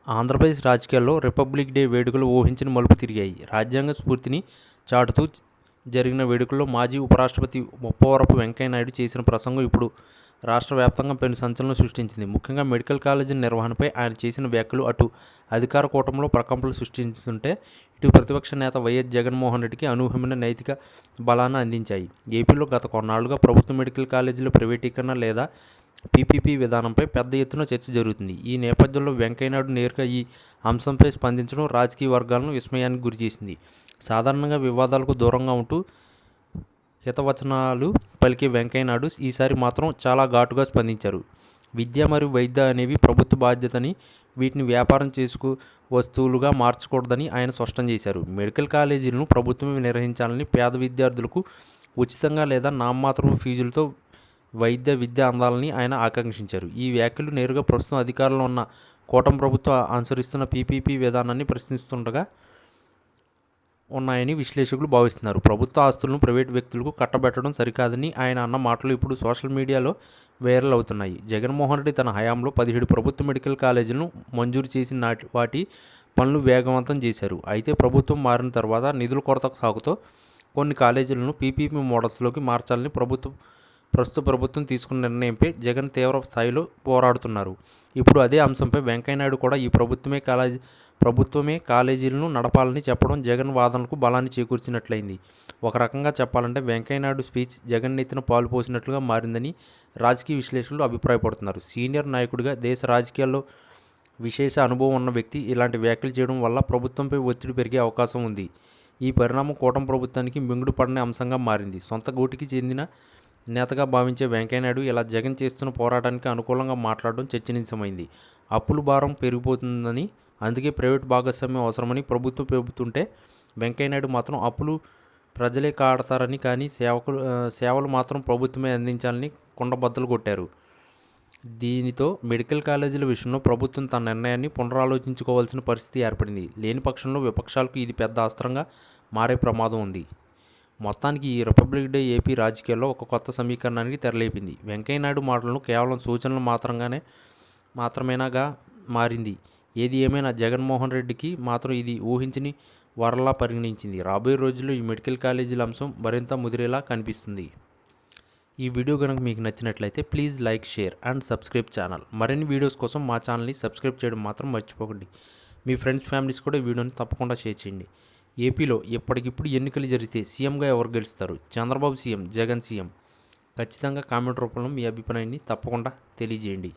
ఆంధ్రప్రదేశ్ రాజకీయాల్లో republic day వేడుకలు ఊహించని మలుపు తిరిగాయి. రాజ్యాంగ స్ఫూర్తిని చాటుతూ జరిగిన వేడుకల్లో మాజీ ఉపరాష్ట్రపతి ముప్పవరపు వెంకయ్యనాయుడు చేసిన ప్రసంగం ఇప్పుడు రాష్ట్ర వ్యాప్తంగా పెను సంచలనం సృష్టించింది. ముఖ్యంగా మెడికల్ కాలేజీల నిర్వహణపై ఆయన చేసిన వ్యాఖ్యలు అటు అధికార కూటమిలో ప్రకంపనలు సృష్టిస్తుంటే, ఇటు ప్రతిపక్ష నేత వైఎస్ జగన్మోహన్ రెడ్డికి అనూహ్యమైన నైతిక బలాన్ని అందించాయి. ఏపీలో గత కొన్నాళ్లుగా ప్రభుత్వ మెడికల్ కాలేజీల ప్రైవేటీకరణ లేదా పీపీపీ విధానంపై పెద్ద ఎత్తున చర్చ జరుగుతుంది. ఈ నేపథ్యంలో వెంకయ్యనాయుడు నేరుగా ఈ అంశంపై స్పందించడం రాజకీయ వర్గాలను విస్మయానికి గురిచేసింది. సాధారణంగా వివాదాలకు దూరంగా ఉంటూ హితవచనాలు పలికే వెంకయ్యనాయుడు ఈసారి మాత్రం చాలా ఘాటుగా స్పందించారు. విద్య మరియు వైద్య అనేవి ప్రభుత్వ బాధ్యతని, వీటిని వ్యాపారం చేసుకు వస్తువులుగా మార్చకూడదని ఆయన స్పష్టం చేశారు. మెడికల్ కాలేజీలను ప్రభుత్వమే నిర్వహించాలని, పేద విద్యార్థులకు ఉచితంగా లేదా నామమాత్రపు ఫీజులతో వైద్య విద్య అందాలని ఆయన ఆకాంక్షించారు. ఈ వ్యాఖ్యలు నేరుగా ప్రస్తుతం అధికారంలో ఉన్న కూటమి ప్రభుత్వం అనుసరిస్తున్న పీపీపీ విధానాన్ని ప్రశ్నిస్తుండగా ఉన్నాయని విశ్లేషకులు భావిస్తున్నారు. ప్రభుత్వ ఆస్తులను ప్రైవేటు వ్యక్తులకు కట్టబెట్టడం సరికాదని ఆయన అన్న మాటలు ఇప్పుడు సోషల్ మీడియాలో వైరల్ అవుతున్నాయి. జగన్మోహన్ రెడ్డి తన హయాంలో 17 ప్రభుత్వ మెడికల్ కాలేజీలను మంజూరు చేసిన వాటి పనులు వేగవంతం చేశారు. అయితే ప్రభుత్వం మారిన తర్వాత నిధుల కొరత సాకుతో కొన్ని కాలేజీలను పీపీపీ మోడల్స్లోకి మార్చాలని ప్రస్తుత ప్రభుత్వం తీసుకున్న నిర్ణయంపై జగన్ తీవ్ర స్థాయిలో పోరాడుతున్నారు. ఇప్పుడు అదే అంశంపై వెంకయ్యనాయుడు కూడా ఈ ప్రభుత్వమే కాలేజీలను నడపాలని చెప్పడం జగన్ వాదనలకు బలాన్ని చేకూర్చినట్లయింది. ఒక రకంగా చెప్పాలంటే వెంకయ్యనాయుడు స్పీచ్ జగన్ నెత్తిన పాలు పోసినట్లుగా మారిందని రాజకీయ విశ్లేషకులు అభిప్రాయపడుతున్నారు. సీనియర్ నాయకుడిగా, దేశ రాజకీయాల్లో విశేష అనుభవం ఉన్న వ్యక్తి ఇలాంటి వ్యాఖ్యలు చేయడం వల్ల ప్రభుత్వంపై ఒత్తిడి పెరిగే అవకాశం ఉంది. ఈ పరిణామం కూటమి ప్రభుత్వానికి మింగుడు పడని అంశంగా మారింది. సొంత గూటికి చెందిన నేతగా భావించే వెంకయ్యనాయుడు ఇలా జగన్ చేస్తున్న పోరాటానికి అనుకూలంగా మాట్లాడడం చర్చనీయాంశమైంది. అప్పుల భారం పెరిగిపోతుందని, అందుకే ప్రైవేట్ భాగస్వామ్యం అవసరమని ప్రభుత్వం చెబుతుంటే, వెంకయ్యనాయుడు మాత్రం అప్పులు ప్రజలే కాడతారని, కానీ సేవలు మాత్రం ప్రభుత్వమే అందించాలని కుండబద్దలు కొట్టారు. దీనితో మెడికల్ కాలేజీల విషయంలో ప్రభుత్వం తన నిర్ణయాన్ని పునరాలోచించుకోవాల్సిన పరిస్థితి ఏర్పడింది. లేని పక్షంలో విపక్షాలకు ఇది పెద్ద అస్త్రంగా మారే ప్రమాదం ఉంది. మొత్తానికి ఈ రిపబ్లిక్ డే ఏపీ రాజకీయాల్లో ఒక కొత్త సమీకరణానికి తెరలేపింది. వెంకయ్యనాయుడు మాటలను కేవలం సూచనలు మాత్రమేనాగా మారింది. ఏది ఏమైనా జగన్మోహన్ రెడ్డికి మాత్రం ఇది ఊహించని వరలా పరిగణించింది. రాబోయే రోజుల్లో ఈ మెడికల్ కాలేజీల అంశం మరింత ముదిరేలా కనిపిస్తుంది. ఈ వీడియో కనుక మీకు నచ్చినట్లయితే please like, share and subscribe channel. మరిన్ని వీడియోస్ కోసం మా ఛానల్ని సబ్స్క్రైబ్ చేయడం మాత్రం మర్చిపోకండి. మీ ఫ్రెండ్స్, ఫ్యామిలీస్ కూడా ఈ వీడియోని తప్పకుండా షేర్ చేయండి. ఏపీలో ఎప్పటికిప్పుడు ఎన్నికలు జరిగితే సీఎంగా ఎవరు గెలుస్తారు? Chandrababu CM, Jagan CM? ఖచ్చితంగా కామెంట్ రూపంలో మీ అభిప్రాయాన్ని తప్పకుండా తెలియజేయండి.